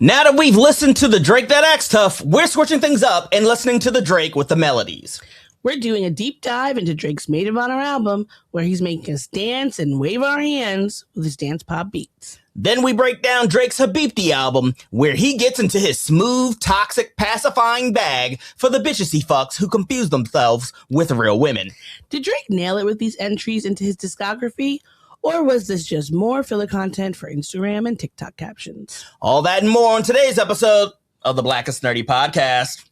Now that we've listened to the Drake That Acts Tough, we're switching things up and listening to the Drake with the melodies. We're doing a deep dive into Drake's Maid of Honor album, where he's making us dance and wave our hands with his dance pop beats. Then we break down Drake's Habibti album, where he gets into his smooth, toxic, pacifying bag for the bitches he fucks who confuse themselves with real women. Did Drake nail it with these entries into his discography? Or was this just more filler content for Instagram and TikTok captions? All that and more on today's episode of the Black and Snerdy Podcast.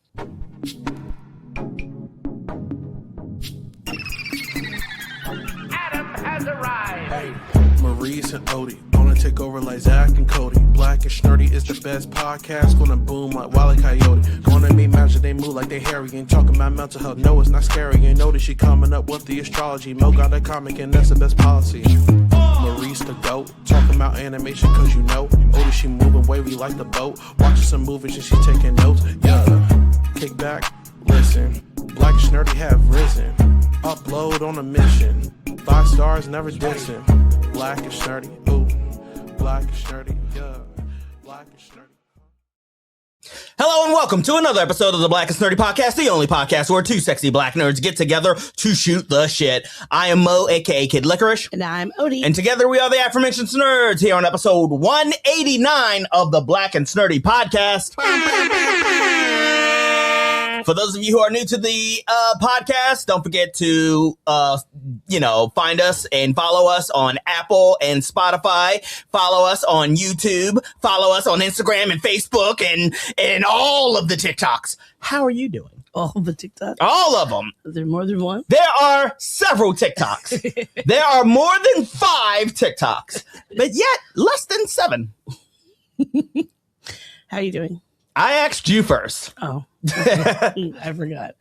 Adam has arrived. Hey, Maurice and Odie gonna take over like Zach and Cody. Black and Snerdy is the best podcast. Gonna boom like Wile E. Coyote. Gonna make magic, they move like they hairy. Ain't talking about mental health, no, it's not scary. You know that she coming up with the astrology. Mo got a comic and that's the best policy. Maurice the GOAT, talking about animation cause you know. Odie, she moving wavy like the boat. Watching some movies and she taking notes. Yeah, kick back, listen. Black and Snerdy have risen. Upload on a mission. 5 stars, never dissing. Black and Snerdy, ooh. Black and Snerdy, yeah. Black and Snerdy. Hello and welcome to another episode of the Black and Snerdy Podcast, the only podcast where two sexy black nerds get together to shoot the shit. I am Mo, aka Kid Licorice. And I'm Odie. And together we are the aforementioned Nerds here on episode 189 of the Black and Snerdy Podcast. For those of you who are new to the podcast, don't forget to, find us and follow us on Apple and Spotify. Follow us on YouTube. Follow us on Instagram and Facebook and all of the TikToks. How are you doing? All the TikToks? All of them. Is there more than one? There are several TikToks. There are more than 5 TikToks, but yet less than 7. How are you doing? I asked you first. Oh, I forgot.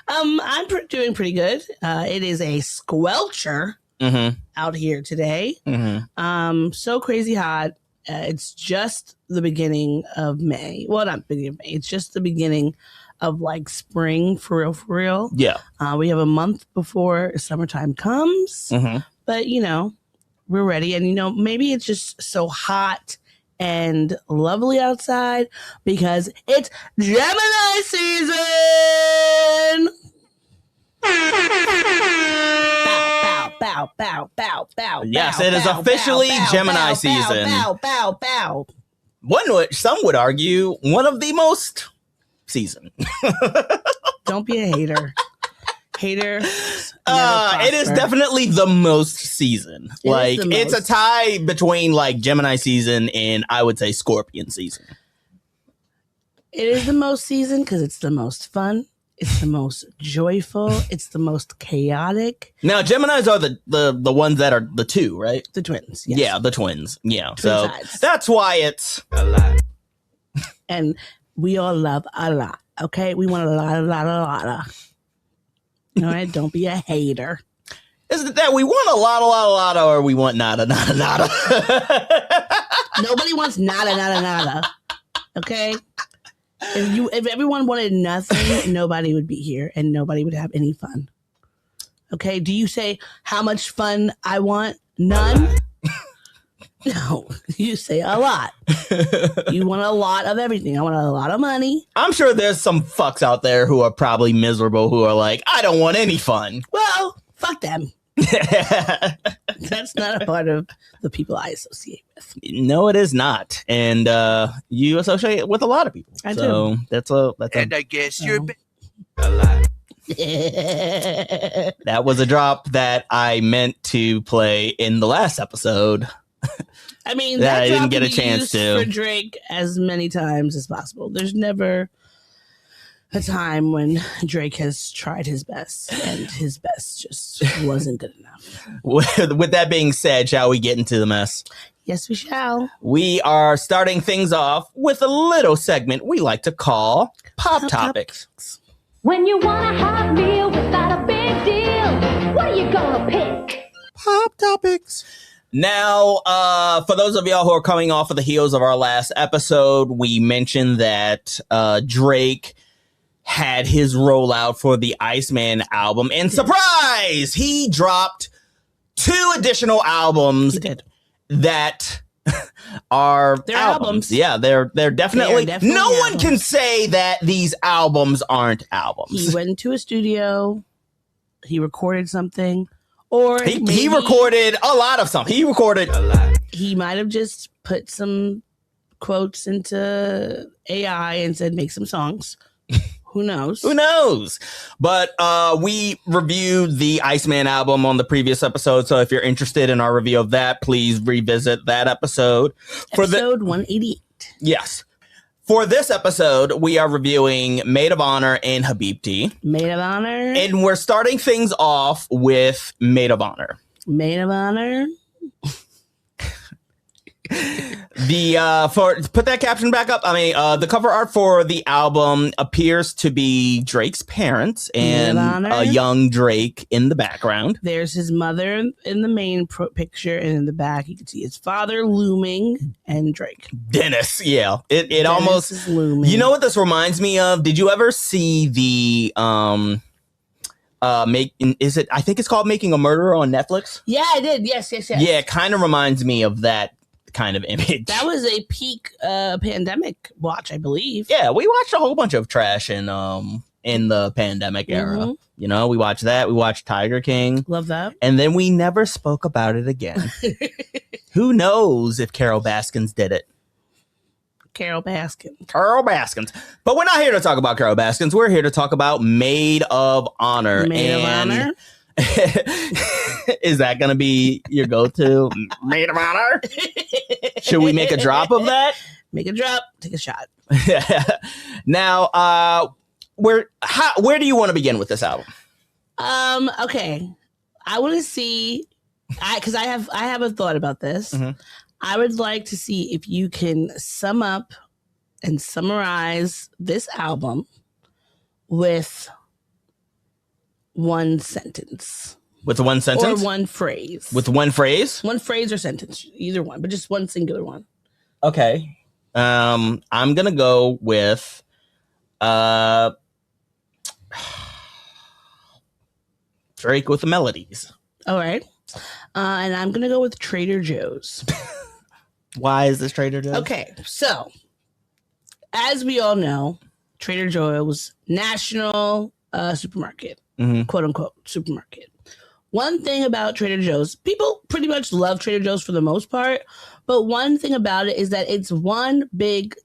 I'm doing pretty good. It is a squelcher out here today. So crazy hot. It's just the beginning of May. Well, not beginning of May. It's just the beginning of like spring for real. Yeah. We have a month before summertime comes, but we're ready. And maybe it's just so hot and lovely outside because it's Gemini season. Bow, bow, bow, bow, bow. Yes, bow, it is bow, officially bow, Gemini bow, season. Bow, bow, bow, bow. Some would argue one of the most season. Don't be a hater. Hater. It is definitely the most season. It's a tie between like Gemini season and I would say Scorpion season. It is the most season because it's the most fun. It's the most joyful. It's the most chaotic. Now, Geminis are the ones that are the 2, right? The twins. Yes. Yeah, the twins. Yeah. Twin so sides. that's why it's a lot. And we all love a lot. Okay? We want a lot. All right? Don't be a hater. Is it that we want a lot, or we want nada? Nobody wants nada. Okay? If everyone wanted nothing, nobody would be here and nobody would have any fun. Okay? Do you say how much fun I want? None? No, you say a lot. You want a lot of everything. I want a lot of money. I'm sure there's some fucks out there who are probably miserable who are like, I don't want any fun. Well, fuck them. That's not a part of the people I associate with. No, it is not. And you associate with a lot of people. I do. That's And I guess you're a lot. That was a drop that I meant to play in the last episode. I mean, that I drop didn't get a can be chance used to. for Drake as many times as possible. There's never a time when Drake has tried his best and his best just wasn't good enough. With that being said, shall we get into the mess? Yes, we shall. We are starting things off with a little segment we like to call Pop Topics. When you want a hot meal without a big deal, what are you gonna pick? Pop Topics. Now, for those of y'all who are coming off of the heels of our last episode, we mentioned that Drake had his rollout for the Iceman album, and surprise, he dropped 2 additional albums that are They're albums. albums. Yeah, they're definitely. They are definitely no one albums. can say that these albums aren't albums. He went into a studio, he recorded something, or He maybe recorded a lot of something. He recorded a lot. he might have just put some quotes into AI and said, make some songs. Who knows? Who knows? But we reviewed the Iceman album on the previous episode. So if you're interested in our review of that, please revisit that episode. Episode 188. Yes. For this episode, we are reviewing Maid of Honor and Habibti. Maid of Honor. And we're starting things off with Maid of Honor. Maid of Honor. Put that caption back up. I mean, the cover art for the album appears to be Drake's parents and a young Drake in the background. There's his mother in the main picture, and in the back you can see his father looming and Drake. Dennis, yeah, it Dennis almost is looming. You know what this reminds me of? Did you ever see the I think it's called Making a Murderer on Netflix? Yeah, I did. Yes. Yeah, it kind of reminds me of that kind of image. That was a peak pandemic watch, I believe. Yeah, we watched a whole bunch of trash in the pandemic era. Mm-hmm. You know, we watched that. We watched Tiger King. Love that. And then we never spoke about it again. Who knows if Carol Baskins did it? Carol Baskins. Carol Baskins. But we're not here to talk about Carol Baskins. We're here to talk about Maid of Honor. Maid of Honor. Is that going to be your go-to? Maid of Honor? Should we make a drop of that? Make a drop. Take a shot. Now, where do you want to begin with this album? Okay. I want to see, because I have a thought about this. Mm-hmm. I would like to see if you can sum up and summarize this album with one sentence. With one sentence? Or one phrase. With one phrase? One phrase or sentence. Either one, but just one singular one. Okay. I'm going to go with Drake with the Melodies. All right. And I'm going to go with Trader Joe's. Why is this Trader Joe's? Okay. So, as we all know, Trader Joe's national supermarket, quote unquote supermarket. One thing about Trader Joe's, people pretty much love Trader Joe's for the most part, but one thing about it is that it's one big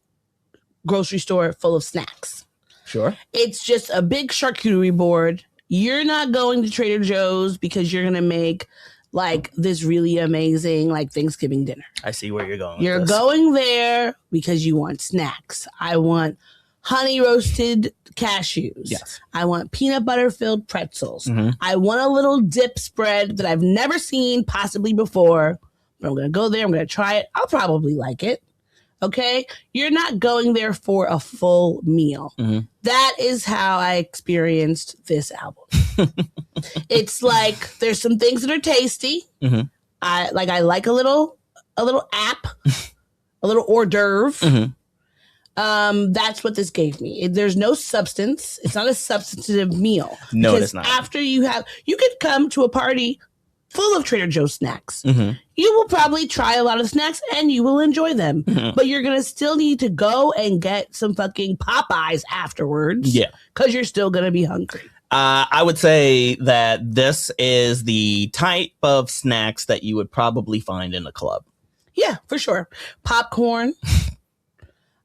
grocery store full of snacks. Sure. It's just a big charcuterie board. You're not going to Trader Joe's because you're going to make like this really amazing like Thanksgiving dinner. I see where you're going. You're going there because you want snacks. I want honey roasted cashews. Yes. I want peanut butter filled pretzels. I want a little dip spread that I've never seen possibly before. But I'm going to go there. I'm going to try it. I'll probably like it. Okay. You're not going there for a full meal. That is how I experienced this album. It's like there's some things that are tasty. I like a little app, a little hors d'oeuvre. That's what this gave me. There's no substance. It's not a substantive meal. No, it is not. After you could come to a party full of Trader Joe's snacks. You will probably try a lot of snacks and you will enjoy them. But you're going to still need to go and get some fucking Popeyes afterwards. Yeah. Because you're still going to be hungry. I would say that this is the type of snacks that you would probably find in a club. Yeah, for sure. Popcorn.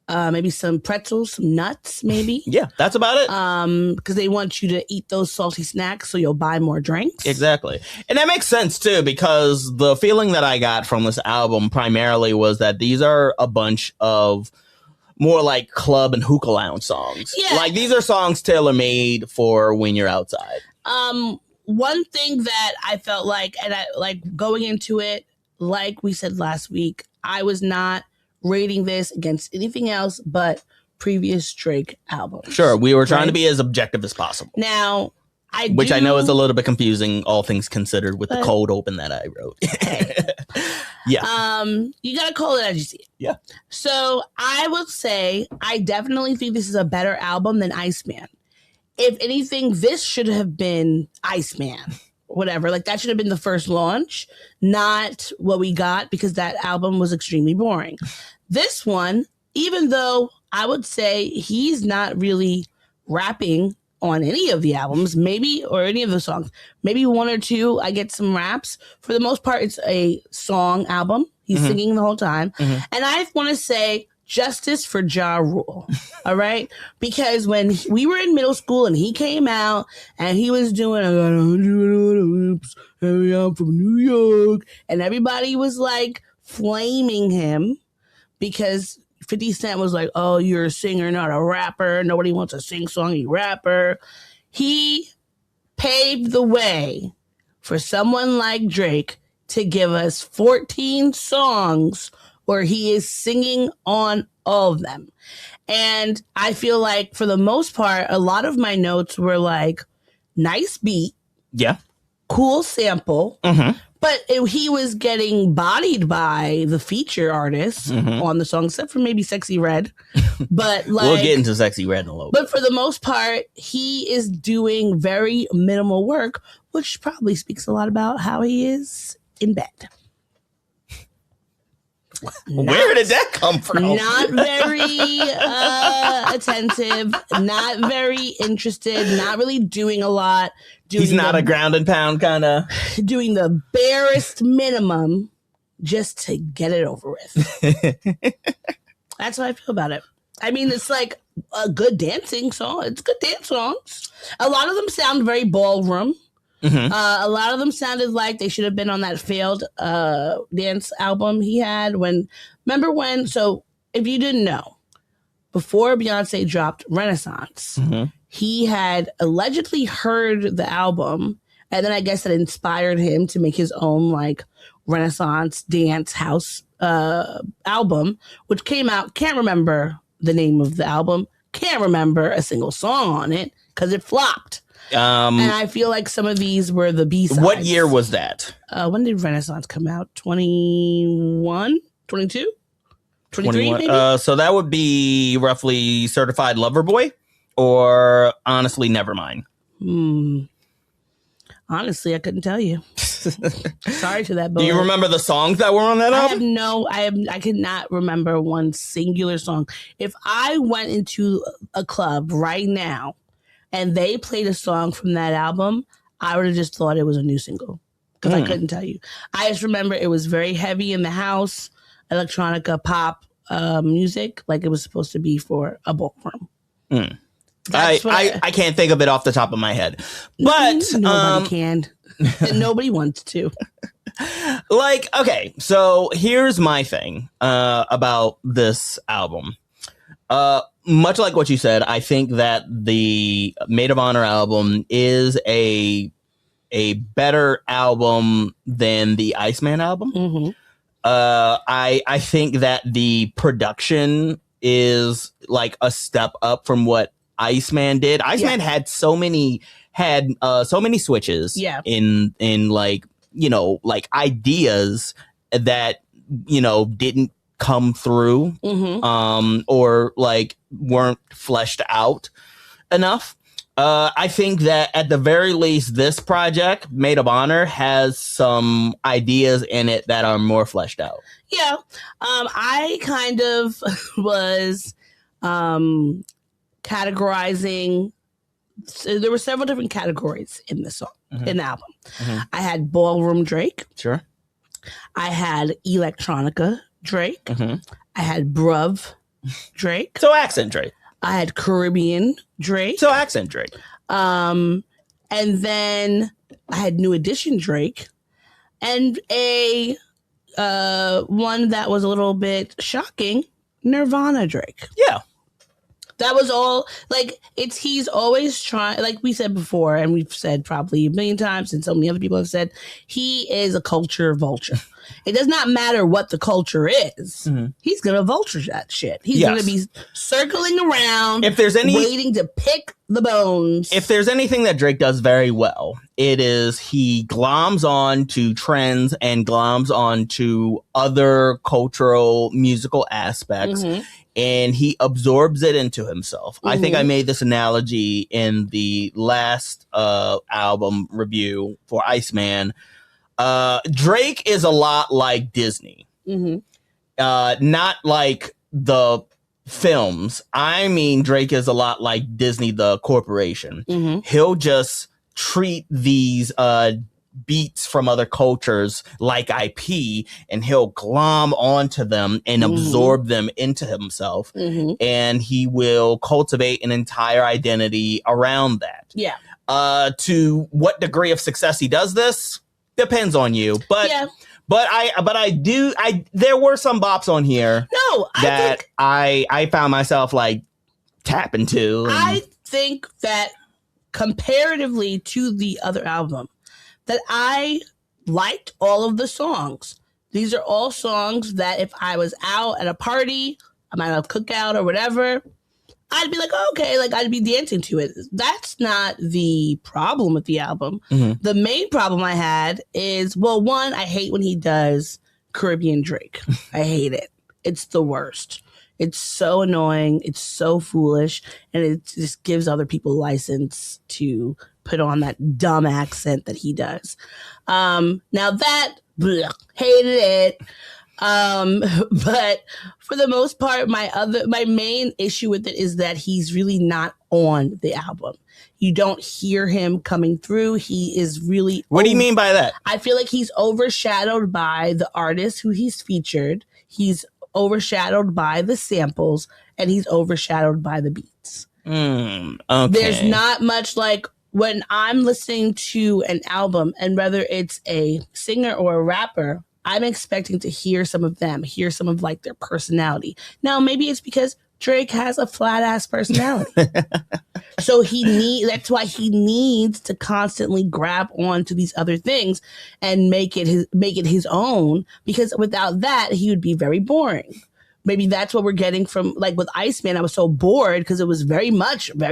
Maybe some pretzels, some nuts, maybe. Yeah, that's about it. Because they want you to eat those salty snacks so you'll buy more drinks. Exactly. And that makes sense, too, because the feeling that I got from this album primarily was that these are a bunch of more like club and hookah lounge songs. Yeah. Like, these are songs tailor-made for when you're outside. One thing that I felt like, and I like going into it, like we said last week, I was not rating this against anything else but previous Drake albums. Sure, we were trying to be as objective as possible. Now, I know is a little bit confusing, all things considered, with the cold open that I wrote. Yeah. You gotta call it as you see it. Yeah. So I would say I definitely think this is a better album than Iceman. If anything, this should have been Iceman whatever. Like that should have been the first launch, not what we got, because that album was extremely boring. This one, even though I would say he's not really rapping on any of the albums, maybe, or any of the songs, maybe one or two, I get some raps. For the most part, it's a song album. He's singing the whole time. And I want to say justice for Ja Rule. All right? Because when we were in middle school and he came out and he was doing, I got 100 lips, and I'm from New York, and everybody was like flaming him because 50 Cent was like, oh, you're a singer, not a rapper. Nobody wants a sing-songy rapper. He paved the way for someone like Drake to give us 14 songs where he is singing on all of them. And I feel like for the most part, a lot of my notes were like, nice beat. Yeah. Cool sample. But he was getting bodied by the feature artists on the song, except for maybe Sexy Red. But like, we'll get into Sexy Red in a little bit. But for the most part, he is doing very minimal work, which probably speaks a lot about how he is in bed. Where did that come from? Not very attentive, not very interested, not really doing a lot. He's not a ground and pound kind of. Doing the barest minimum just to get it over with. That's how I feel about it. I mean, it's like a good dancing song. It's good dance songs. A lot of them sound very ballroom. A lot of them sounded like they should have been on that failed dance album he had so if you didn't know, before Beyonce dropped Renaissance, he had allegedly heard the album, and then I guess that inspired him to make his own like Renaissance dance house album, which came out. Can't remember the name of the album, can't remember a single song on it because it flopped. And I feel like some of these were the B-sides. What year was that? When did Renaissance come out? 21? 22? 23 maybe? So that would be roughly Certified Lover Boy or Honestly Nevermind. Honestly, I couldn't tell you. Sorry to that boy. Do you remember the songs that were on that album? I cannot remember one singular song. If I went into a club right now and they played a song from that album, I would have just thought it was a new single because I couldn't tell you. I just remember it was very heavy in the house, electronica pop music, like it was supposed to be for a ballroom. I can't think of it off the top of my head, but nobody can, and nobody wants to. Like, okay, so here's my thing about this album. Much like what you said, I think that the Maid of Honor album is a better album than the Iceman album. I think that the production is like a step up from what Iceman did. Iceman had so many switches in like, you know, like ideas that, you know, didn't come through or like weren't fleshed out enough. I think that at the very least, this project, Maid of Honor, has some ideas in it that are more fleshed out. Yeah. I kind of was categorizing. So there were several different categories in this song, in the album. I had Ballroom Drake. Sure. I had Electronica Drake. I had Bruv Drake. So accent Drake. I had Caribbean Drake. So accent Drake. And then I had New Edition Drake. And a one that was a little bit shocking, Nirvana Drake. Yeah. That was all, like, he's always trying, like we said before, and we've said probably a million times, and so many other people have said, he is a culture vulture. It does not matter what the culture is. He's going to vulture that shit. He's going to be circling around, waiting to pick the bones. If there's anything that Drake does very well, it is he gloms on to trends and gloms on to other cultural musical aspects and he absorbs it into himself. I think I Mhm. made this analogy in the last album review for Iceman. Drake is a lot like Disney. Mm-hmm. Not like the films. I mean, Drake is a lot like Disney, the corporation. Mm-hmm. He'll just treat these beats from other cultures like IP, and he'll glom onto them and Mhm. absorb them into himself. Mm-hmm. And he will cultivate an entire identity around that. Yeah. To what degree of success he does this depends on you, but Yeah. there were some bops on here No, that I found myself like tapping to. I think that comparatively to the other album, that I liked all of the songs. These are all songs that if I was out at a party, I'm at a cookout or whatever, I'd be like, oh, okay, like I'd be dancing to it. That's not the problem with the album. Mhm. The main problem I had is, well, one, I hate when he does Caribbean Drake. I hate it. It's the worst. It's so annoying. It's so foolish. And it just gives other people license to put on that dumb accent that he does. Now that, hated it. But for the most part, my main issue with it is that he's really not on the album. You don't hear him coming through. He is really. What do you mean by that? I feel like he's overshadowed by the artist who he's featured. He's overshadowed by the samples, and he's overshadowed by the beats. Okay. There's not much like when I'm listening to an album, and whether it's a singer or a rapper, I'm expecting to hear some of them, hear some of like their personality. Now, maybe it's because Drake has a flat ass personality. So that's why he needs to constantly grab on to these other things and make it his own, because without that, he would be very boring. Maybe that's what we're getting from, like with Iceman, I was so bored because it was very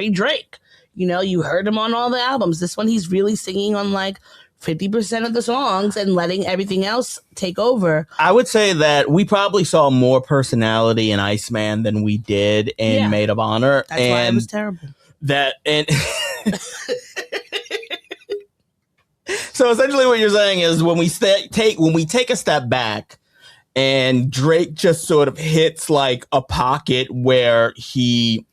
Drake. You know, you heard him on all the albums. This one, he's really singing on like 50% of the songs and letting everything else take over. I would say that we probably saw more personality in Iceman than we did in Maid of Honor. That's why it was terrible. So essentially what you're saying is when we take a step back and Drake just sort of hits like a pocket where he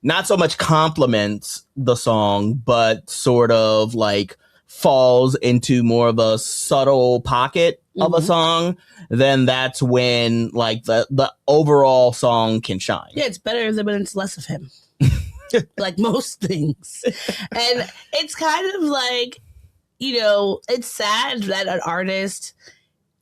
not so much compliments the song, but sort of like falls into more of a subtle pocket of a song, then that's when like the overall song can shine. Yeah, it's better than when it's less of him. Like most things. And it's kind of like, you know, it's sad that an artist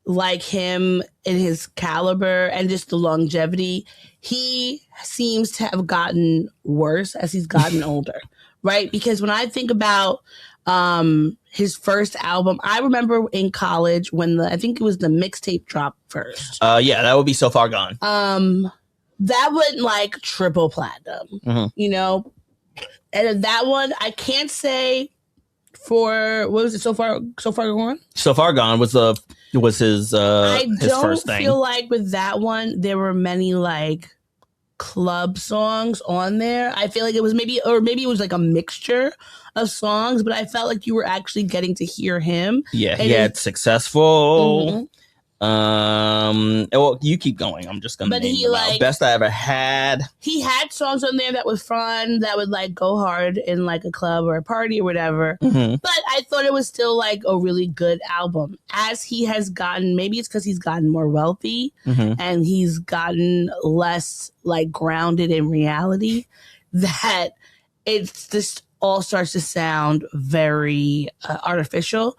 like him in his caliber and just the longevity, he seems to have gotten worse as he's gotten older, right? Because when I think about his first album, I remember in college when I think it was the mixtape dropped first. Yeah, that would be So Far Gone. That went like triple platinum, you know? And that one, I can't say for, what was it, So Far Gone? So Far Gone was his first thing. I don't feel like with that one, there were many like club songs on there. I feel like it was maybe it was like a mixture of songs, but I felt like you were actually getting to hear him. Yeah, he had Successful. Well, you keep going. I'm just gonna name them out. Best I Ever Had. He had songs on there that was fun, that would like go hard in like a club or a party or whatever. But I thought it was still like a really good album. As he has gotten, maybe it's because he's gotten more wealthy and he's gotten less like grounded in reality, that it's just all starts to sound very artificial.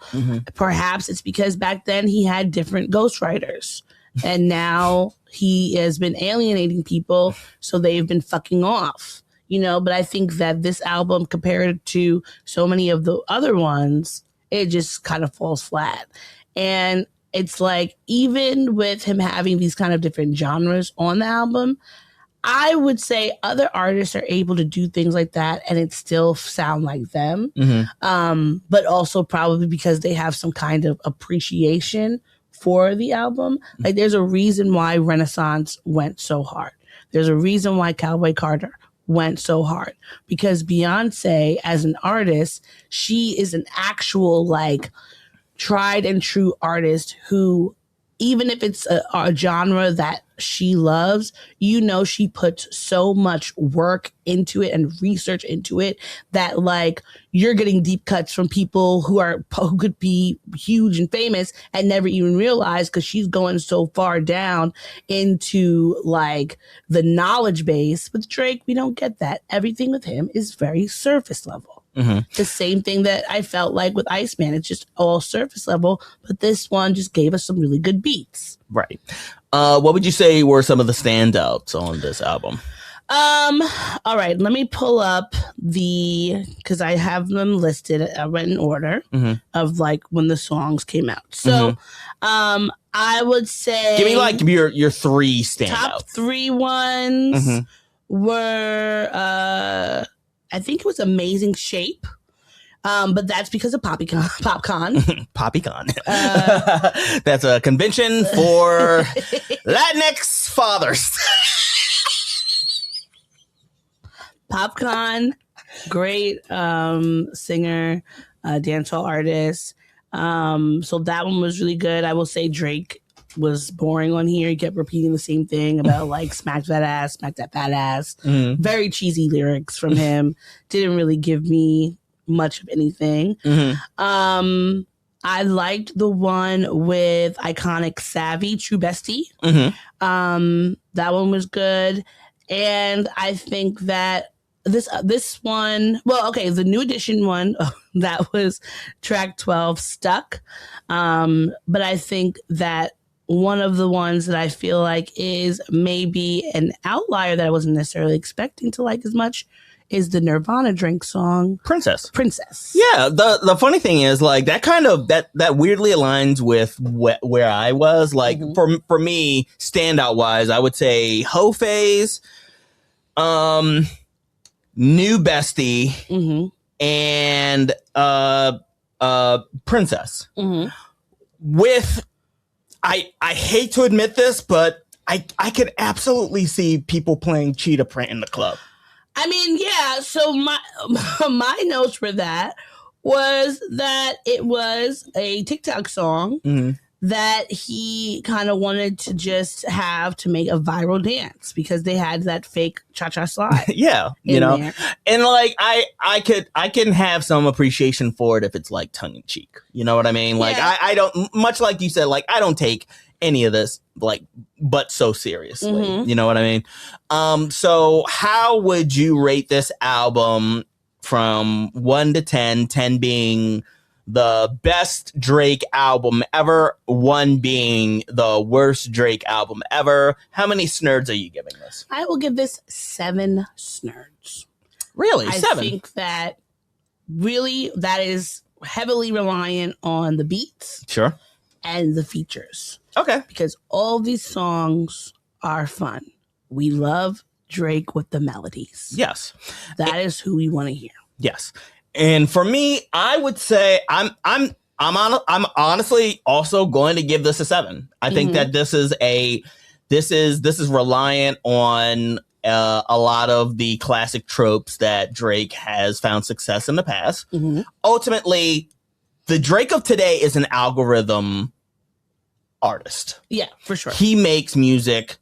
Perhaps it's because back then he had different ghostwriters and now he has been alienating people, so they've been fucking off, you know. But I think that this album, compared to so many of the other ones, it just kind of falls flat. And it's like, even with him having these kind of different genres on the album, I would say other artists are able to do things like that and it still sound like them. But also probably because they have some kind of appreciation for the album. Like there's a reason why Renaissance went so hard. There's a reason why Cowboy Carter went so hard, because Beyonce as an artist, she is an actual like tried and true artist who, even if it's a genre that she loves, you know, she puts so much work into it and research into it that like you're getting deep cuts from people who could be huge and famous and never even realize, because she's going so far down into like the knowledge base. With Drake, we don't get that. Everything with him is very surface level. Mm-hmm. The same thing that I felt like with Iceman. It's just all surface level, but this one just gave us some really good beats. Right. What would you say were some of the standouts on this album? All right, let me pull up because I have them listed. I went in order of like when the songs came out. So, I would say, give me like your three standouts. Top 3 ones were I think it was Amazing Shape. But that's because of PopCon. PopCon. That's a convention for Latinx fathers. PopCon, great singer, dancehall artist. So that one was really good. I will say Drake was boring on here. He kept repeating the same thing about like smack that ass, smack that fat ass. Very cheesy lyrics from him. Didn't really give me much of anything. I liked the one with Iconic Savvy, True Bestie. That one was good. And I think that this one, well, okay, the New Edition one, that was track 12, Stuck. But I think that one of the ones that I feel like is maybe an outlier that I wasn't necessarily expecting to like as much is the Nirvana Drink song, Princess. Yeah, the funny thing is, like, that kind of that weirdly aligns with where I was. Like, for me, standout wise, I would say Ho Phase, New Bestie, and Princess. With I hate to admit this, but I could absolutely see people playing Cheetah Print in the club. I mean, yeah. So my notes for that was that it was a TikTok song that he kind of wanted to just have to make a viral dance because they had that fake cha-cha slide. Yeah, you know, there. And like I can have some appreciation for it if it's like tongue in cheek. You know what I mean? Like I don't, much like you said, like I don't take any of this like but so seriously. You know what I mean? So how would you rate this album from 1 to 10, 10 being the best Drake album ever, 1 being the worst Drake album ever? How many Snerds are you giving this? I will give this 7 Snerds. Really? 7? I think that really that is heavily reliant on the beats. Sure. And the features. Okay. Because all these songs are fun. We love Drake with the melodies. Yes. That is who we want to hear. Yes. And for me, I would say I'm honestly also going to give this a 7. I think that this is reliant on a lot of the classic tropes that Drake has found success in the past. Ultimately, the Drake of today is an algorithm artist. Yeah, for sure. He makes music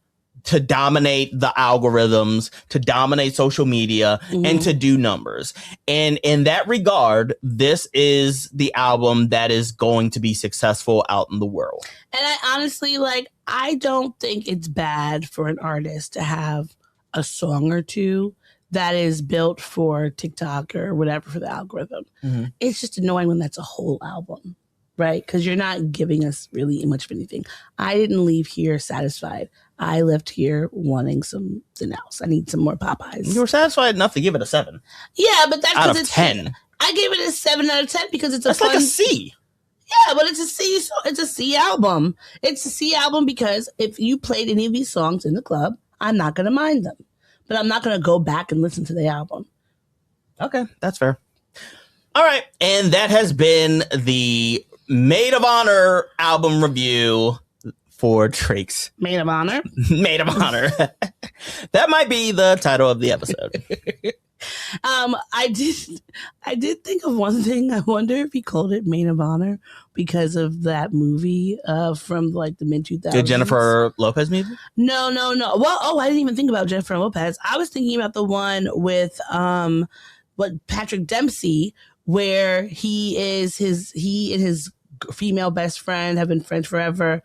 to dominate the algorithms, to dominate social media, and to do numbers. And in that regard, this is the album that is going to be successful out in the world. And I honestly, I don't think it's bad for an artist to have a song or two that is built for TikTok or whatever for the algorithm. It's just annoying when that's a whole album, right? Because you're not giving us really much of anything. I didn't leave here satisfied. I left here wanting something else. I need some more Popeyes. You were satisfied enough to give it a 7. Yeah, but that's out because of it's 10. I gave it a 7 out of 10 because it's that's fun, like a C. Yeah, but it's a C. It's a C album. It's a C album because if you played any of these songs in the club, I'm not going to mind them. But I'm not going to go back and listen to the album. Okay, that's fair. All right, and that has been the Maid of Honor album review for Drake's Maid of honor. Maid of Honor. That might be the title of the episode. I did think of one thing. I wonder if he called it Maid of Honor because of that movie from like the mid 2000s. The Jennifer Lopez movie? No. Well, I didn't even think about Jennifer Lopez. I was thinking about the one with Patrick Dempsey, where he and his female best friend have been friends forever.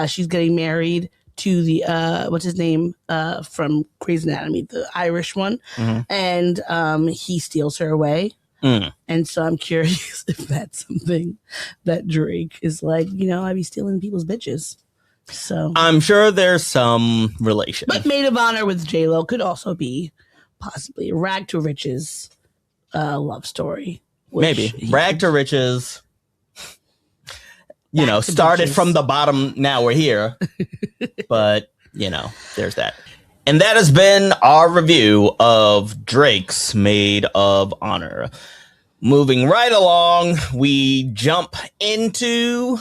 She's getting married to the what's his name from Grey's Anatomy, the Irish one, and he steals her away. And so I'm curious if that's something that Drake is like, I be stealing people's bitches. So I'm sure there's some relation. But Maid of Honor with J-Lo could also be possibly Rag to Riches love story. Maybe Rag to Riches. To started bitches. from the bottom. Now we're here. But, there's that. And that has been our review of Drake's Maid of Honor. Moving right along, we jump into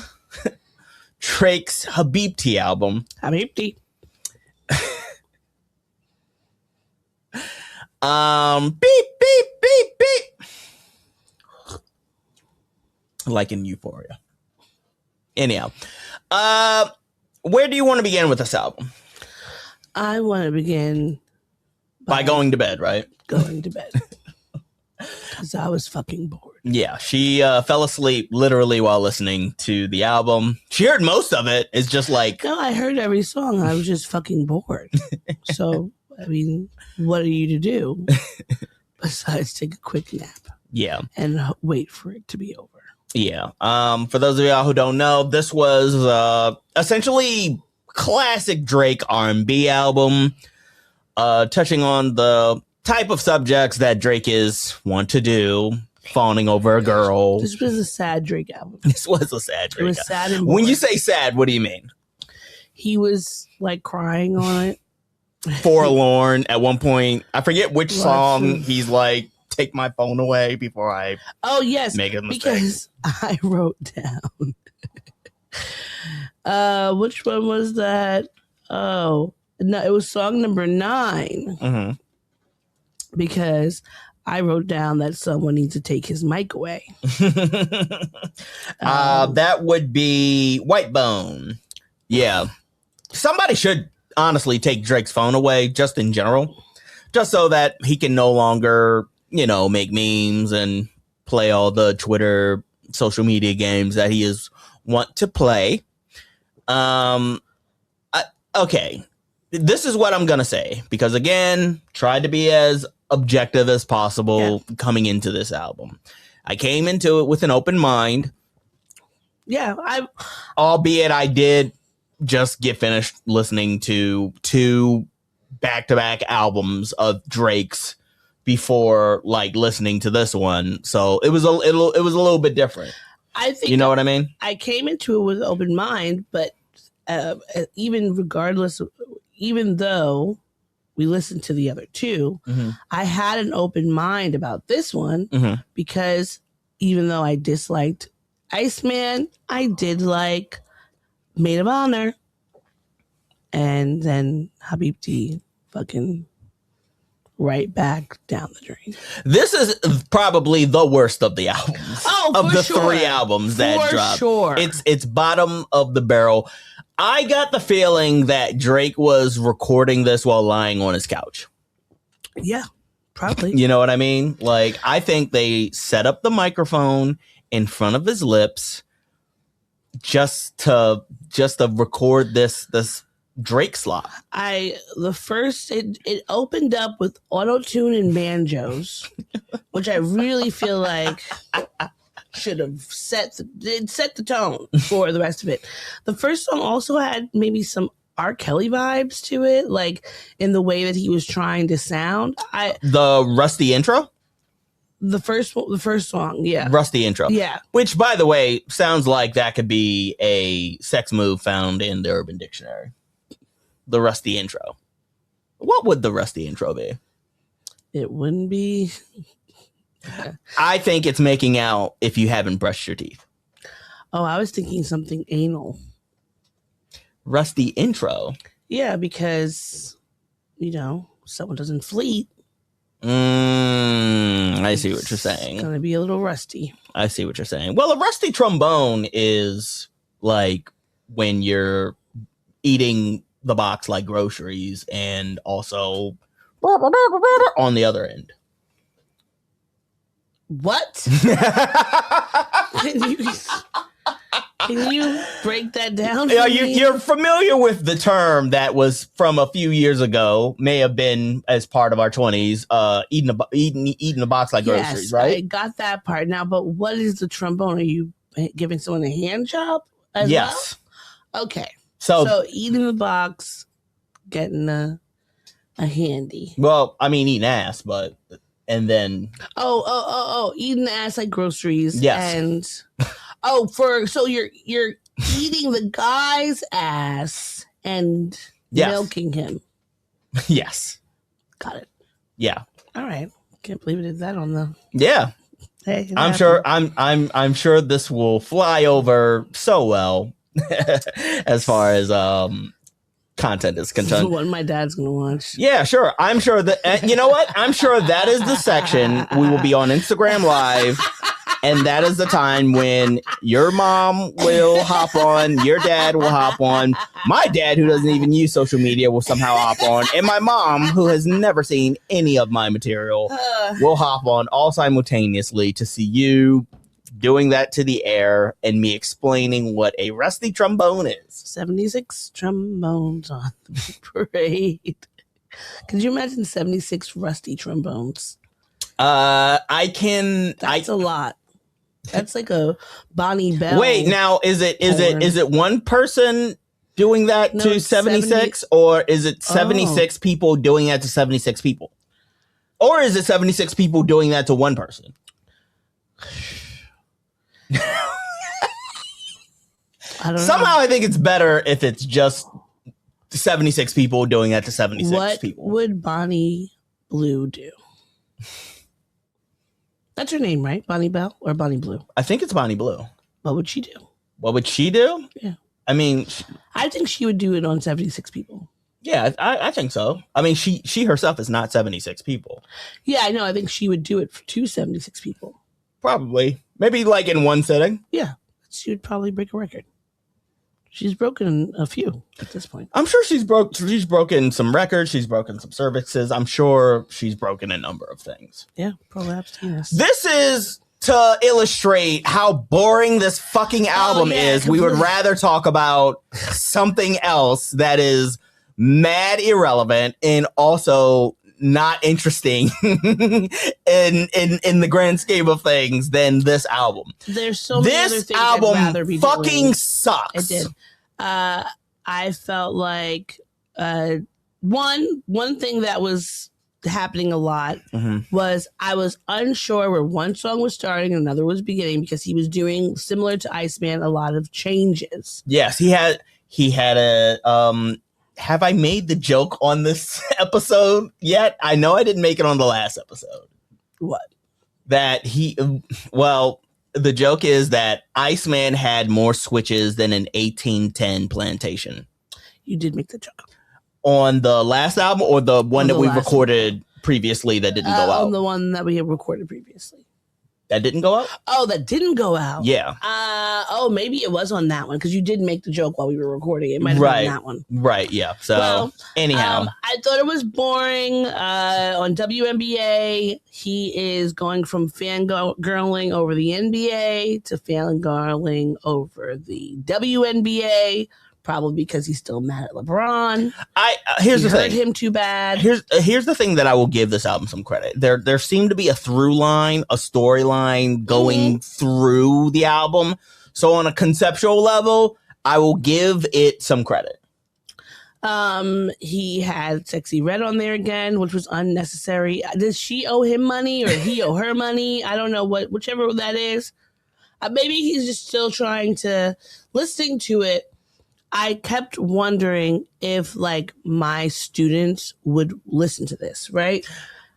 Drake's Habibti album. Habibti. Beep, beep, beep, beep. Like in Euphoria. Anyhow, where do you want to begin with this album? I want to begin by going to bed, right? Going to bed. Because I was fucking bored. Yeah, she fell asleep literally while listening to the album. She heard most of it. It's just like... No, I heard every song. I was just fucking bored. So, what are you to do besides take a quick nap? Yeah. And wait for it to be over. Yeah. For those of y'all who don't know, this was essentially classic Drake R&B album, touching on the type of subjects that Drake is want to do, fawning over a girl. This was a sad Drake album. This was a sad Drake album. It was sad and boring. When you say sad, what do you mean? He was like crying on it. Forlorn at one point. I forget which song he's like, take my phone away before I make a mistake. Because I wrote down which one was that? Oh no, it was song number 9. Because I wrote down that someone needs to take his mic away. That would be White Bone. Yeah, somebody should honestly take Drake's phone away, just in general, just so that he can no longer make memes and play all the Twitter social media games that he is want to play. Okay, this is what I'm gonna say, because again, tried to be as objective as possible coming into this album. I came into it with an open mind. Yeah, albeit I did just get finished listening to 2 back-to-back albums of Drake's before listening to this one, so it was a little bit different. I think you know what I mean. I came into it with an open mind, but even though we listened to the other 2, I had an open mind about this one because even though I disliked Iceman, I did like Maid of Honor, and then Habibti fucking right back down the drain. This is probably the worst of the albums. Of the 3 albums that dropped. Sure. It's bottom of the barrel. I got the feeling that Drake was recording this while lying on his couch. Yeah, probably. You know what I mean? I think they set up the microphone in front of his lips just to record this Drake slot. It opened up with auto-tune and banjos, which I really feel like should have set the tone for the rest of it. The first song also had maybe some R. Kelly vibes to it, in the way that he was trying to sound. The Rusty intro? The first song, yeah. Rusty intro. Yeah. Which, by the way, sounds like that could be a sex move found in the Urban Dictionary. The Rusty intro. What would the Rusty intro be? It wouldn't be. I think it's making out if you haven't brushed your teeth. Oh, I was thinking something anal. Rusty intro. Yeah, because, someone doesn't fleet. I see what you're It's saying. going to be a little rusty. I see what you're saying. Well, a rusty trombone is like when you're eating the box like groceries and also on the other end. What? Can you break that down? Yeah, you're familiar with the term that was from a few years ago, may have been as part of our 20s, eating a box like groceries, right? I got that part now, but what is the trombone? Are you giving someone a hand job as Yes. well? Okay. So eating the box, getting a handy. well, I mean, eating ass, and then eating ass like groceries. Yes. And so you're eating the guy's ass and Yes. milking him. yes, Got it. yeah, All right. Can't believe it did that on the. yeah. Hey, it I'm happened. sure. I'm sure this will fly over so well as far as content is This is concerned. what my dad's gonna watch. Yeah, sure. I'm sure that you know what? I'm sure that is the section we will be on Instagram Live, and that is the time when your mom will hop on, your dad will hop on, my dad, who doesn't even use social media, will somehow hop on, and my mom, who has never seen any of my material, will hop on all simultaneously to see you doing that to the air and me explaining what a rusty trombone is. 76 trombones on the parade. Could you imagine 76 rusty trombones? I can. That's a lot. That's like a Bonnie Bell. Wait, now is it one person doing that No, to it's 76 or is it 76 people doing that to 76 people? Or is it 76 people doing that to one person? I don't Somehow I think it's better if it's just 76 people doing that to 76 know. What people. would Bonnie Blue do? That's her name, right? Bonnie Bell or Bonnie Blue? I think it's Bonnie Blue. What would she do? What would she do? Yeah. I mean, I think she would do it on 76 people. yeah, I think so. I mean, she herself is not 76 people. Yeah, I know. I think she would do it for 276 people. Probably. Maybe like in one sitting. Yeah. She would probably break a record. She's broken a few at this point. I'm sure she's broken some records. She's broken some cervixes. I'm sure she's broken a number of things. Yeah, prolapsed penis. This is to illustrate how boring this fucking album yeah, is. We would completely. rather talk about something else that is mad irrelevant and also not interesting in the grand scheme of things than this album. There's so many other This things I'd rather album be fucking doing. sucks. It did. I felt like one thing that was happening a lot was I was unsure where one song was starting and another was beginning because he was doing, similar to Iceman, a lot of changes. Yes, he had a have I made the joke on this episode yet? I know I didn't make it on the last episode. What? That the joke is that Iceman had more switches than an 1810 plantation. You did make the joke. On the last album or the one On that the we last recorded previously that didn't go out? On the one that we had recorded previously. That didn't go out? Oh, that didn't go out? Yeah. Maybe it was on that one because you did make the joke while we were recording. It might have been that one. Right, yeah. So, anyhow. I thought it was boring. On WNBA, he is going from fangirling over the NBA to fangirling over the WNBA, probably because he's still mad at LeBron. Here's the hurt thing. him too bad. Here's the thing that I will give this album some credit. There seemed to be a through line, a storyline going through the album. So on a conceptual level, I will give it some credit. He had Sexy Red on there again, which was unnecessary. Does she owe him money or he owe her money? I don't know whichever that is. Maybe he's just still trying to listening to it. I kept wondering if like my students would listen to this, right?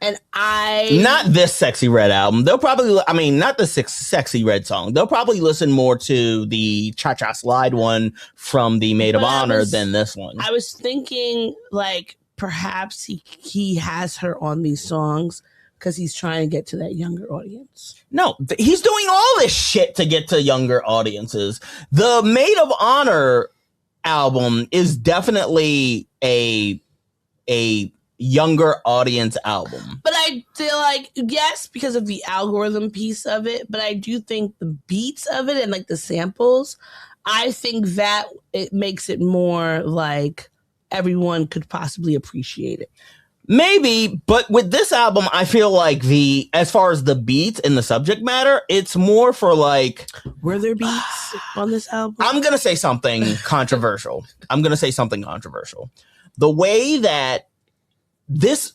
And I not this Sexy Red album. They'll probably, I mean, not the Sexy Red song. They'll probably listen more to the Cha Cha Slide one from the Maid of Honor than this one. I was thinking like perhaps he has her on these songs because he's trying to get to that younger audience. No, he's doing all this shit to get to younger audiences. The Maid of Honor album is definitely a younger audience album. But I feel like, yes, because of the algorithm piece of it, but I do think the beats of it and like the samples, I think that it makes it more like everyone could possibly appreciate it. Maybe, but with this album, I feel like as far as the beats and the subject matter, it's more for like... Were there beats on this album? I'm going to say something controversial. The way that Drake's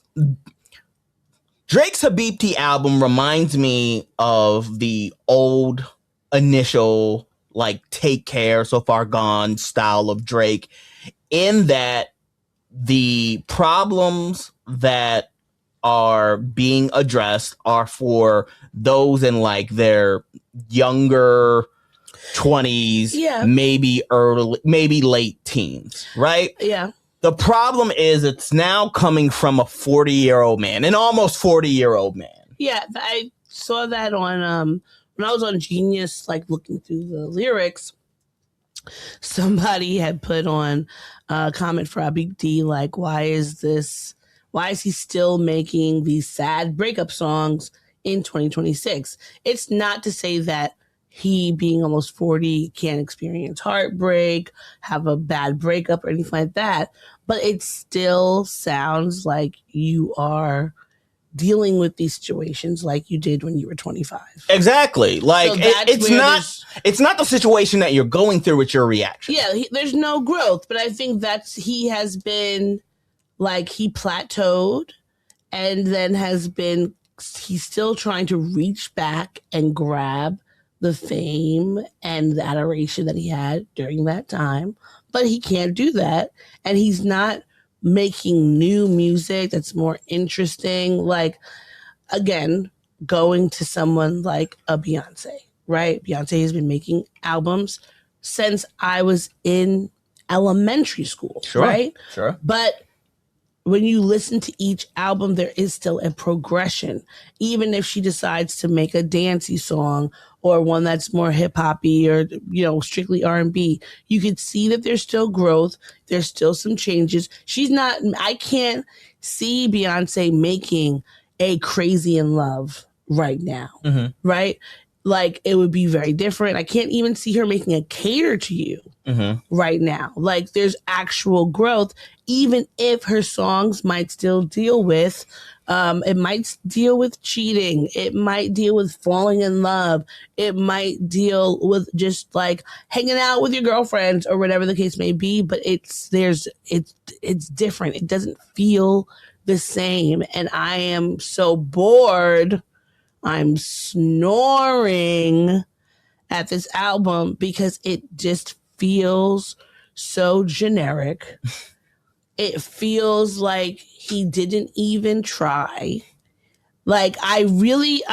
Habibti album reminds me of the old initial like Take Care, So Far Gone style of Drake, in that the problems that are being addressed are for those in like their younger 20s, maybe late teens, right? Yeah. The problem is it's now coming from a 40-year-old man, an almost 40-year-old man. Yeah, I saw that on when I was on Genius, like looking through the lyrics. Somebody had put on a comment for Habibti, like, why is he still making these sad breakup songs in 2026? It's not to say that he, being almost 40, can't experience heartbreak, have a bad breakup or anything like that. But it still sounds like you are dealing with these situations like you did when you were 25. Exactly. Like, so it's not the situation that you're going through, it's your reaction. Yeah, there's no growth. But I think he has been, like, he plateaued and then he's still trying to reach back and grab the fame and the adoration that he had during that time, but he can't do that, and he's not making new music that's more interesting. Like, again, going to someone like a Beyonce, right? Beyonce has been making albums since I was in elementary school, right? Sure. But when you listen to each album, there is still a progression. Even if she decides to make a dancey song or one that's more hip-hoppy or, strictly R&B, you could see that there's still growth. There's still some changes. I can't see Beyonce making a Crazy in Love right now, right? Like, it would be very different. I can't even see her making a Cater to You right now. Like, there's actual growth, even if her songs might still deal with, it might deal with cheating. It might deal with falling in love. It might deal with just like hanging out with your girlfriends or whatever the case may be. But it's different. It doesn't feel the same. And I am so bored. I'm snoring at this album because it just feels so generic. It feels like he didn't even try. Like, honestly,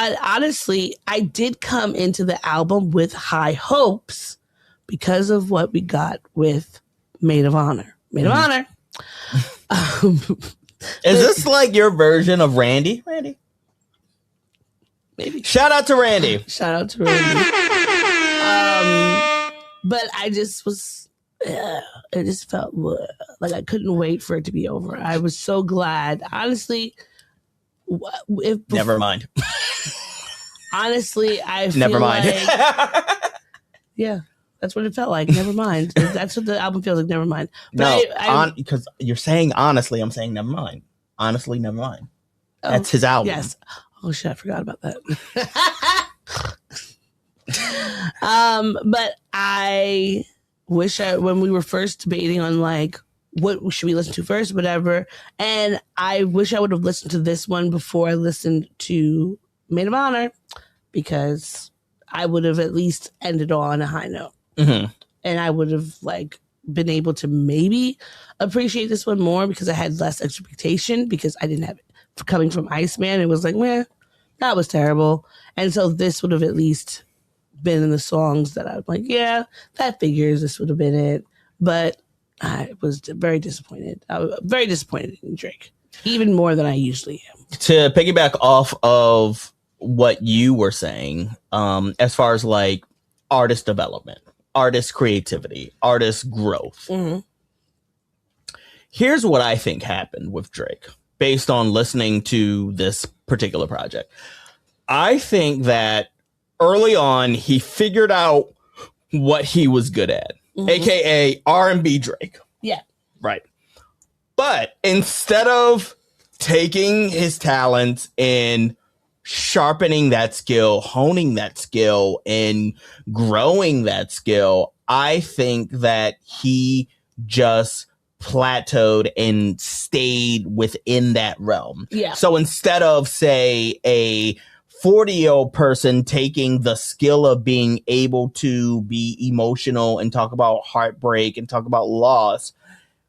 I did come into the album with high hopes because of what we got with Maid of Honor. Maid of Honor. Is this like your version of Randy? Maybe. Shout out to Randy. But I just was, it just felt like I couldn't wait for it to be over. I was so glad. Honestly, never mind. Honestly, I feel never mind. Like, yeah, that's what it felt like. Never mind. That's what the album feels like. Never mind. But no, because you're saying honestly, I'm saying never mind. Honestly, never mind. That's his album. Yes. Oh shit, I forgot about that. But I wish when we were first debating on like what should we listen to first, whatever, and I wish I would have listened to this one before I listened to Maid of Honor, because I would have at least ended on a high note, and I would have like been able to maybe appreciate this one more because I had less expectation because I didn't have coming from Iceman, it was like, meh, that was terrible. And so this would have at least been in the songs that I'm like, yeah, that figures. This would have been it. But I was very disappointed. I was very disappointed in Drake, even more than I usually am. To piggyback off of what you were saying, as far as like artist development, artist creativity, artist growth. Mm-hmm. Here's what I think happened with Drake based on listening to this particular project. I think that early on, he figured out what he was good at, aka R&B Drake. Yeah. Right. But instead of taking his talent and sharpening that skill, honing that skill, and growing that skill, I think that he just plateaued and stayed within that realm. Yeah. So instead of, say, a 40-year-old person taking the skill of being able to be emotional and talk about heartbreak and talk about loss,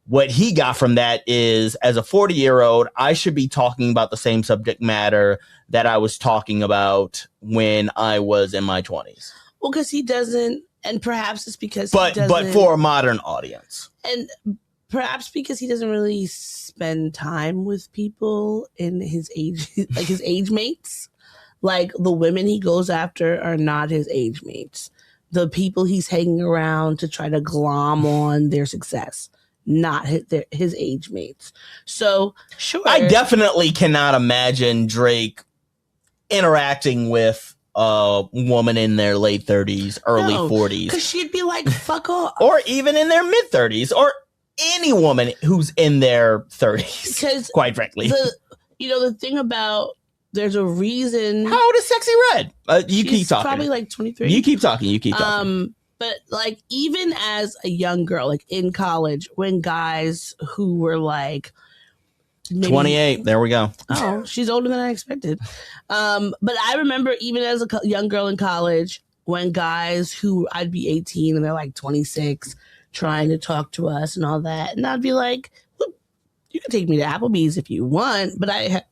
what he got from that is, as a 40-year-old, I should be talking about the same subject matter that I was talking about when I was in my 20s. Well, because he doesn't, and perhaps it's because but for a modern audience. And perhaps because he doesn't really spend time with people in his age, like his age mates. Like, the women he goes after are not his age mates. The people he's hanging around to try to glom on their success, not his age mates. So, sure. I definitely cannot imagine Drake interacting with a woman in their late 30s, early 40s. Because she'd be like, fuck off. Or even in their mid 30s, or any woman who's in their 30s, because quite frankly. The thing about, there's a reason. How old is Sexy Red? You keep talking. Probably like 23. You keep talking. But like, even as a young girl, like in college, when guys who were like maybe, 28, there we go. Oh, she's older than I expected. But I remember even as a young girl in college, when guys who, I'd be 18 and they're like 26 trying to talk to us and all that, and I'd be like, look, you can take me to Applebee's if you want, but I have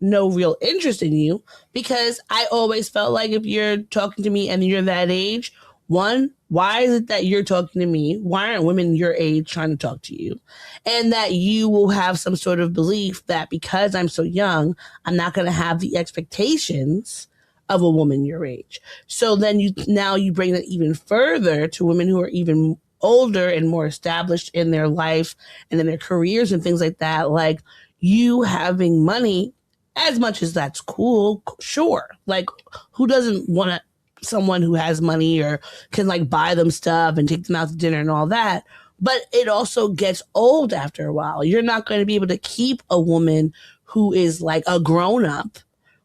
no real interest in you, because I always felt like if you're talking to me and you're that age, one, why is it that you're talking to me? Why aren't women your age trying to talk to you? And that you will have some sort of belief that because I'm so young, I'm not going to have the expectations of a woman your age. So then you bring that even further to women who are even older and more established in their life and in their careers and things like that. Like, you having money, as much as that's cool, sure. Like, who doesn't want someone who has money or can like buy them stuff and take them out to dinner and all that? But it also gets old after a while. You're not going to be able to keep a woman who is like a grown up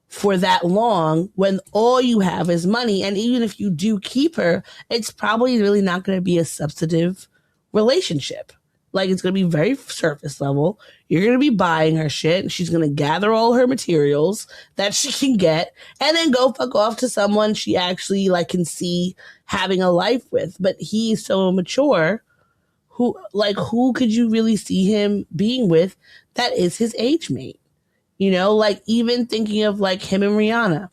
for that long when all you have is money. And even if you do keep her, it's probably really not going to be a substantive relationship. Like, it's going to be very surface level. You're going to be buying her shit, and she's going to gather all her materials that she can get and then go fuck off to someone she actually like can see having a life with. But he's so mature. Who could you really see him being with that is his age mate? You know, like, even thinking of like him and Rihanna.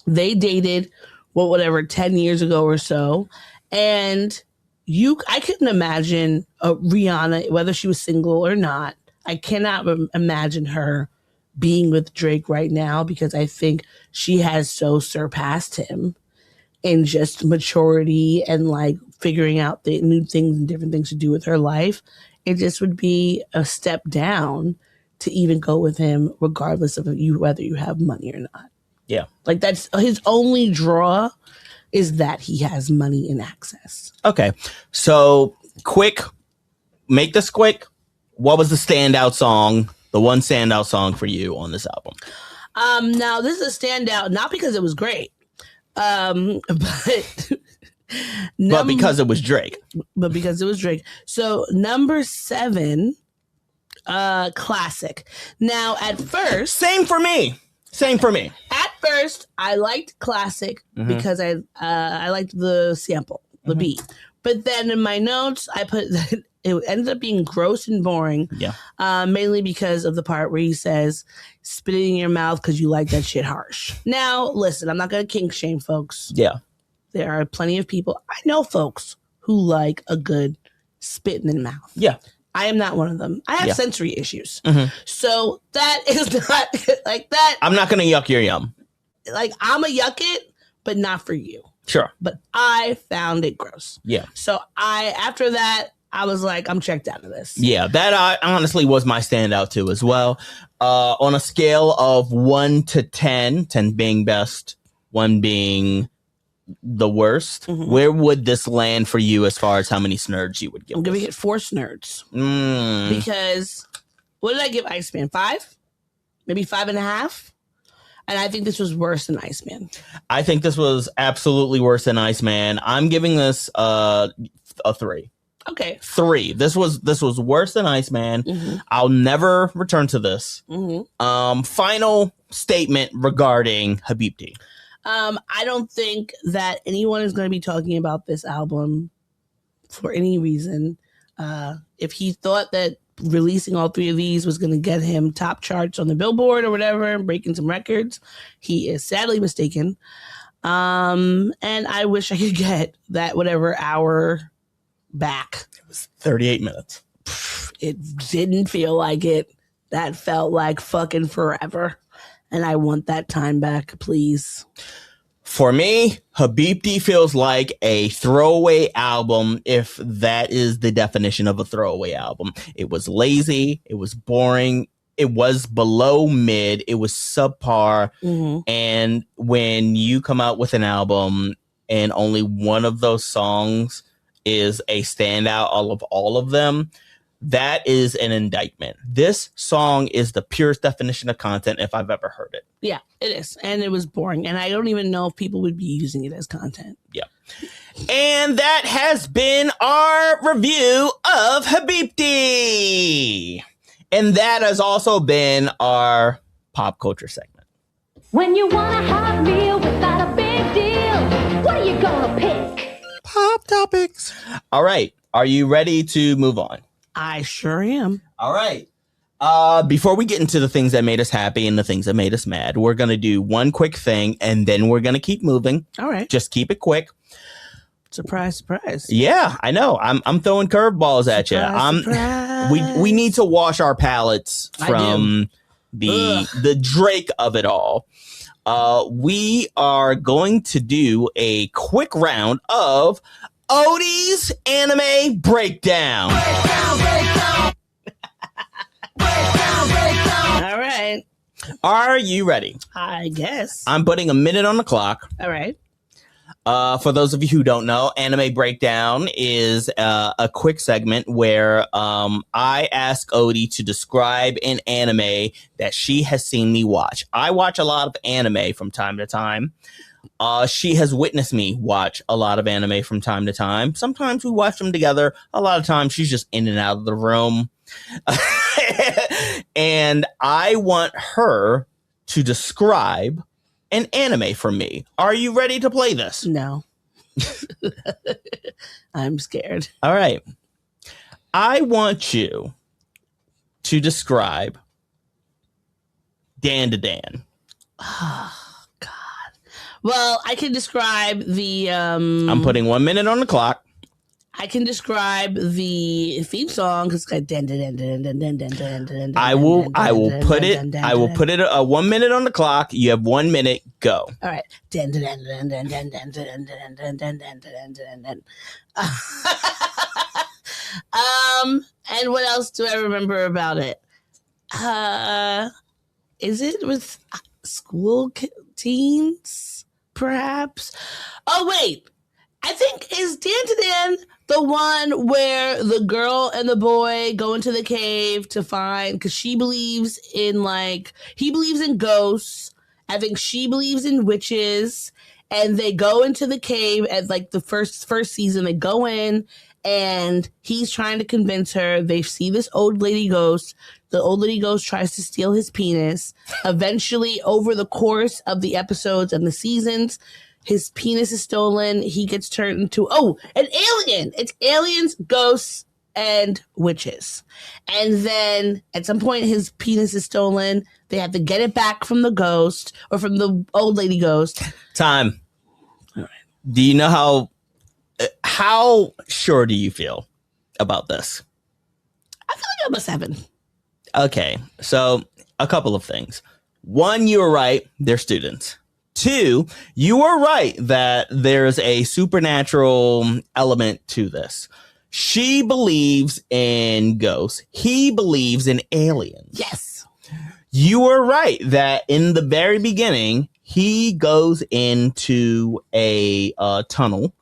They dated, 10 years ago or so. And I couldn't imagine Rihanna, whether she was single or not. I cannot imagine her being with Drake right now, because I think she has so surpassed him in just maturity and like figuring out the new things and different things to do with her life. It just would be a step down to even go with him, regardless of whether you have money or not. Yeah. Like, that's his only draw, is that he has money and access. Okay. So, make this quick. What was the standout song, the one standout song for you on this album? Now, this is a standout, not because it was great, but because it was Drake. But because it was Drake. So, number 7, Classic. Now, at first... Same for me. At first, I liked Classic because I liked the sample, the beat. But then in my notes, I put that it ended up being gross and boring. Yeah. Mainly because of the part where he says, spit it in your mouth because you like that shit harsh. Now, listen, I'm not going to kink shame folks. Yeah. There are plenty of people. I know folks who like a good spit in the mouth. Yeah. I am not one of them. I have Yeah. sensory issues. Mhm. So that is not like that. I'm not going to yuck your yum. Like, I'm a yuck it, but not for you. Sure. But I found it gross. Yeah. So after that, I was like, I'm checked out of this. Yeah, that honestly was my standout too as well. On a scale of 1 to 10, 10 being best, 1 being the worst, where would this land for you as far as how many snurds you would give? I'm giving it 4 snurds. Because, what did I give Iceman? 5? Maybe 5.5? And I think this was worse than Iceman. I think this was absolutely worse than Iceman. I'm giving this a 3. Okay. 3. This was worse than Iceman. I'll never return to this. Final statement regarding Habibti. I don't think that anyone is going to be talking about this album for any reason. If he thought that releasing all 3 of these was going to get him top charts on the Billboard or whatever and breaking some records, he is sadly mistaken. And I wish I could get that whatever hour back. It was 38 minutes. It didn't feel like it. That felt like fucking forever. And I want that time back, please. For me, Habibti feels like a throwaway album, if that is the definition of a throwaway album. It was lazy. It was boring. It was below mid. It was subpar. And when you come out with an album and only one of those songs is a standout all of them, that is an indictment. This song is the purest definition of content if I've ever heard it. Yeah, it is. And it was boring. And I don't even know if people would be using it as content. Yeah. And that has been our review of Habibti. And that has also been our pop culture segment. When you want a hot meal without a big deal, what are you gonna pick? Pop topics. All right. Are you ready to move on? I sure am. All right. Before we get into the things that made us happy and the things that made us mad, we're going to do one quick thing and then we're going to keep moving. All right. Just keep it quick. Surprise, surprise. Yeah, I know. I'm throwing curveballs at you. Surprise. We need to wash our palates from the Drake of it all. We are going to do a quick round of Odie's anime breakdown. All right. Are you ready? I guess. I'm putting a minute on the clock. All right. For those of you who don't know, Anime Breakdown is a quick segment where I ask Odie to describe an anime that she has seen me watch. I watch a lot of anime from time to time. She has witnessed me watch a lot of anime from time to time. Sometimes we watch them together. A lot of times she's just in and out of the room. And I want her to describe an anime for me. Are you ready to play this? No. I'm scared. All right. I want you to describe Dan to Dan. Oh, God. Well, I can describe the... I'm putting 1 minute on the clock. I can describe the theme song because it's like I will put it 1 minute on the clock. You have 1 minute. Go. All right. And what else do I remember about it? Is it with school teens, perhaps? Oh, wait. I think, is Dan to Dan the one where the girl and the boy go into the cave to find, because she believes in, like, he believes in ghosts. I think she believes in witches. And they go into the cave at, like, the first season. They go in, and he's trying to convince her. They see this old lady ghost. The old lady ghost tries to steal his penis. Eventually, over the course of the episodes and the seasons, his penis is stolen. He gets turned into an alien. It's aliens, ghosts, and witches. And then at some point his penis is stolen. They have to get it back from the ghost or from the old lady ghost. Time. All right. Do you know how sure do you feel about this? I feel like I'm a 7. Okay, so a couple of things. One, you were right, they're students. 2, you were right that there's a supernatural element to this. She believes in ghosts. He believes in aliens. Yes. You were right that in the very beginning, he goes into a tunnel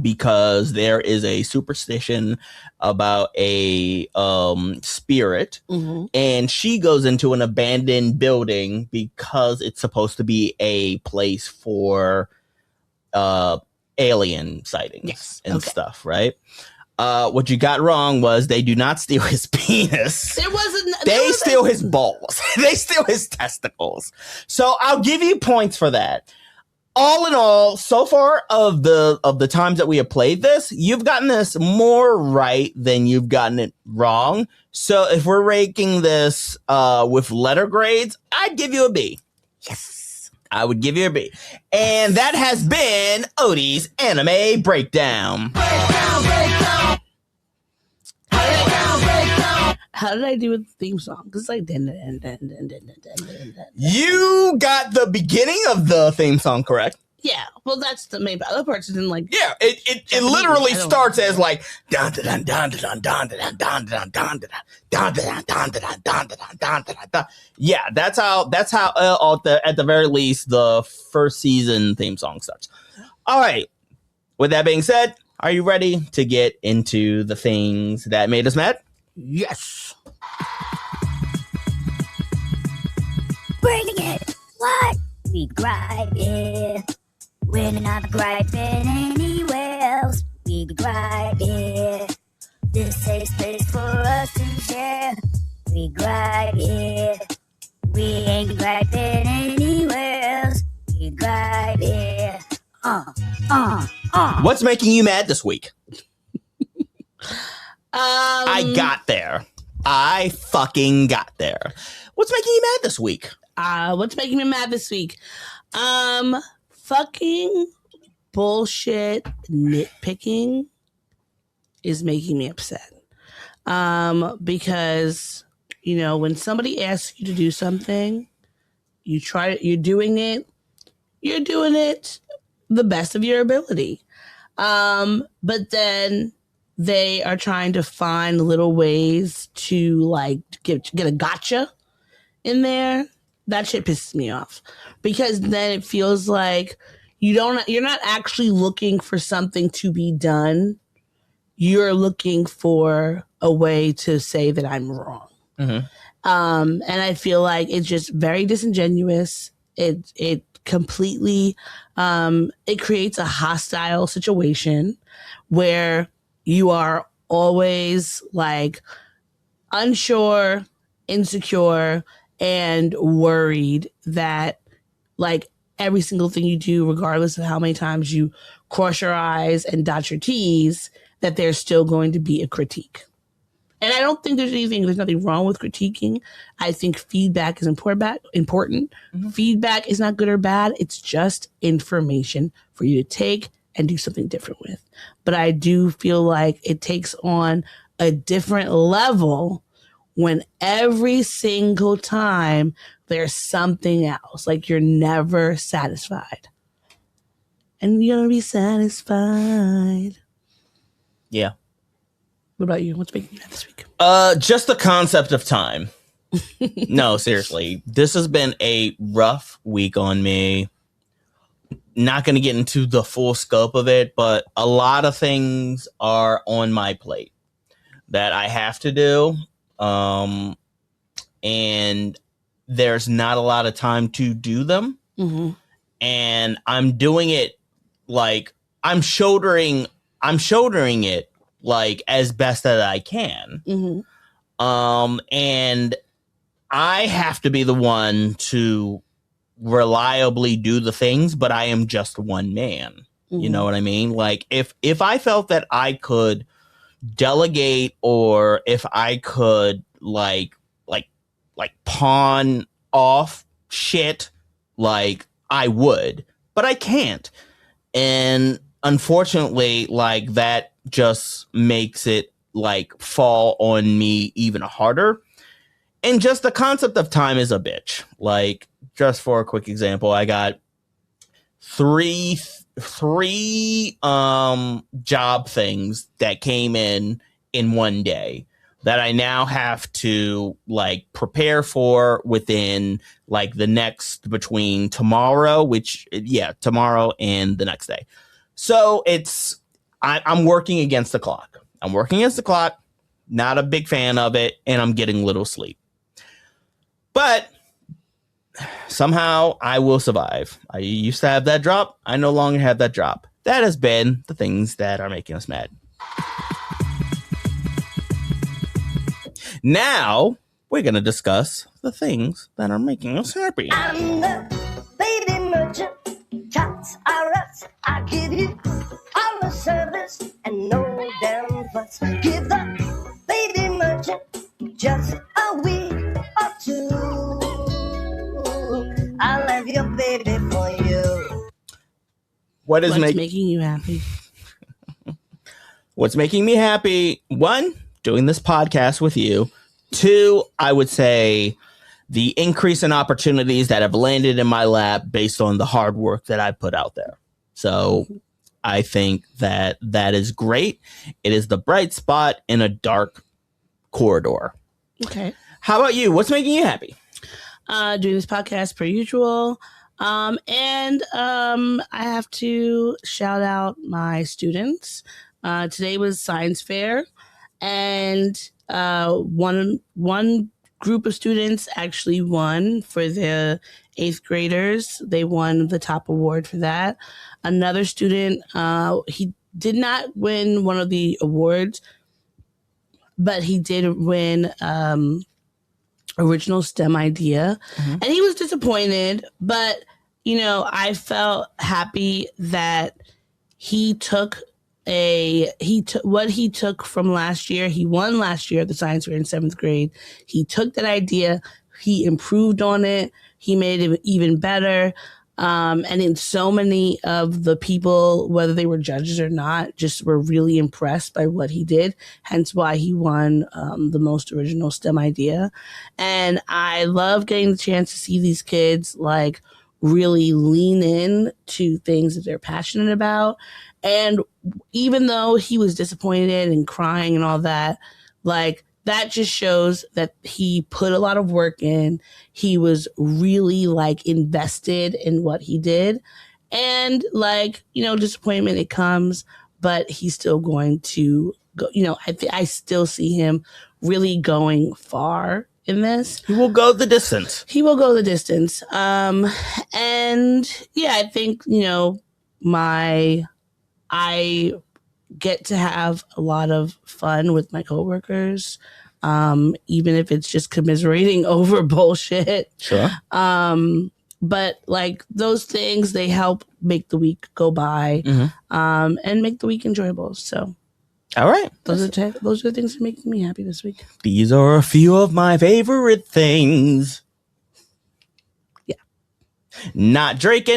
because there is a superstition about a spirit, and she goes into an abandoned building because it's supposed to be a place for alien sightings and stuff, right? What you got wrong was they do not steal his penis. They steal his balls. They steal his testicles. So I'll give you points for that. All in all, so far of the times that we have played this, you've gotten this more right than you've gotten it wrong. So if we're ranking this with letter grades, I'd give you a B. Yes. I would give you a B. And that has been Odie's Anime Breakdown. How did I do with the theme song? Because it's like You got the beginning of the theme song correct. Yeah, well, that's the main. Other parts didn't like. Yeah, it literally starts as like dun dun dun dun dun dun dun dun dun dun dun dun dun dun dun. Yeah, that's how at the very least the first season theme song starts. All right. With that being said, are you ready to get into the things that made us mad? Yes. Bringing it. What? We gripe it. We're not griping anywhere else. We gripe it. This safe space for us to share. We gripe it. We ain't griping anywhere else. We gripe it. What's making you mad this week? I got there. I fucking got there. What's making you mad this week? What's making me mad this week? Fucking bullshit nitpicking is making me upset. Because, when somebody asks you to do something, you're doing it the best of your ability. But then they are trying to find little ways to like get a gotcha in there. That shit pisses me off because then it feels like you're not actually looking for something to be done. You're looking for a way to say that I'm wrong. Mm-hmm. And I feel like it's just very disingenuous. It completely, it creates a hostile situation where you are always like unsure, insecure, and worried that like every single thing you do, regardless of how many times you cross your I's and dot your T's, that there's still going to be a critique. And I don't think there's nothing wrong with critiquing. I think feedback is important. Mm-hmm. Feedback is not good or bad. It's just information for you to take and do something different with. But I do feel like it takes on a different level when every single time there's something else. Like you're never satisfied. And you're gonna be satisfied. Yeah. What about you? What's making you mad this week? Just the concept of time. No, seriously. This has been a rough week on me. Not going to get into the full scope of it, but a lot of things are on my plate that I have to do. And there's not a lot of time to do them. Mm-hmm. And I'm doing it like I'm shouldering it like as best as I can. Mm-hmm. And I have to be the one to reliably do the things, but I am just one man. You know what I mean? Like if I felt that I could delegate, or if I could like pawn off shit, like I would, but I can't. And unfortunately, like that just makes it like fall on me even harder. And just the concept of time is a bitch. Like, just for a quick example, I got three job things that came in one day that I now have to like prepare for within like the next, between tomorrow, tomorrow and the next day. So I'm working against the clock. Not a big fan of it, and I'm getting little sleep. But somehow I will survive. I used to have that drop. I no longer have that drop. That has been the things that are making us mad. Now, we're going to discuss the things that are making us happy. I'm the baby merchant. Tots are us. I give you all the service and no damn fuss. Give the baby merchant just a week or two. I'll have your baby for you. What's making you happy? What's making me happy? 1, doing this podcast with you. 2, I would say the increase in opportunities that have landed in my lap based on the hard work that I put out there. So I think that is great. It is the bright spot in a dark corridor. Okay. How about you? What's making you happy? Doing this podcast per usual. And I have to shout out my students. Today was science fair, and one group of students actually won for the 8th graders. They won the top award for that. Another student, he did not win one of the awards, but he did win original STEM idea. And he was disappointed, but I felt happy that he took what he took from last year. He won last year at the science fair in 7th grade. He took that idea, he improved on it, he made it even better. And in so many of the people, whether they were judges or not, just were really impressed by what he did. Hence why he won the most original STEM idea. And I love getting the chance to see these kids like really lean in to things that they're passionate about. And even though he was disappointed and crying and all that, like that just shows that he put a lot of work in. He was really like invested in what he did. And like, disappointment, it comes, but he's still going to go, I still see him really going far in this. He will go the distance. And yeah, I think, I get to have a lot of fun with my coworkers, even if it's just commiserating over bullshit. Sure. But like those things, they help make the week go by, and make the week enjoyable. So, all right, those are the things that make me happy this week. These are a few of my favorite things. Yeah. Not Drake.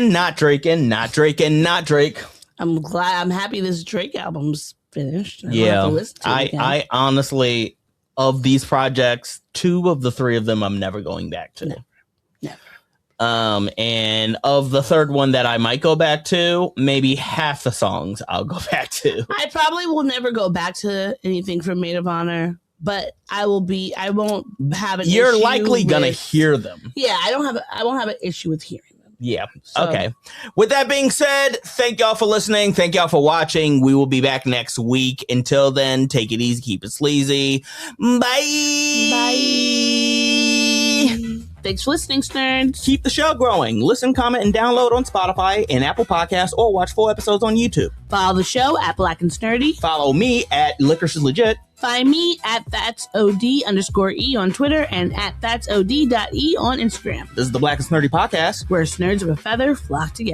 I'm happy this Drake album's finished. I honestly, of these projects, 2 of the 3 of them I'm never going back to. Never. And of the 3rd one that I might go back to, maybe half the songs I'll go back to. I probably will never go back to anything from Maid of Honor, but I won't have an issue. You're likely gonna hear them. Yeah, I won't have an issue with hearing them. Yeah. So. Okay. With that being said, thank y'all for listening. Thank y'all for watching. We will be back next week. Until then, take it easy. Keep it sleazy. Bye. Bye. Thanks for listening, Snerds. Keep the show growing. Listen, comment, and download on Spotify and Apple Podcasts, or watch full episodes on YouTube. Follow the show at Black and Snerdy. Follow me at Licorice is Legit. Find me at thatsod_e on Twitter and at thatsod.e on Instagram. This is the Black and Snerdy Podcast, where nerds of a feather flock together.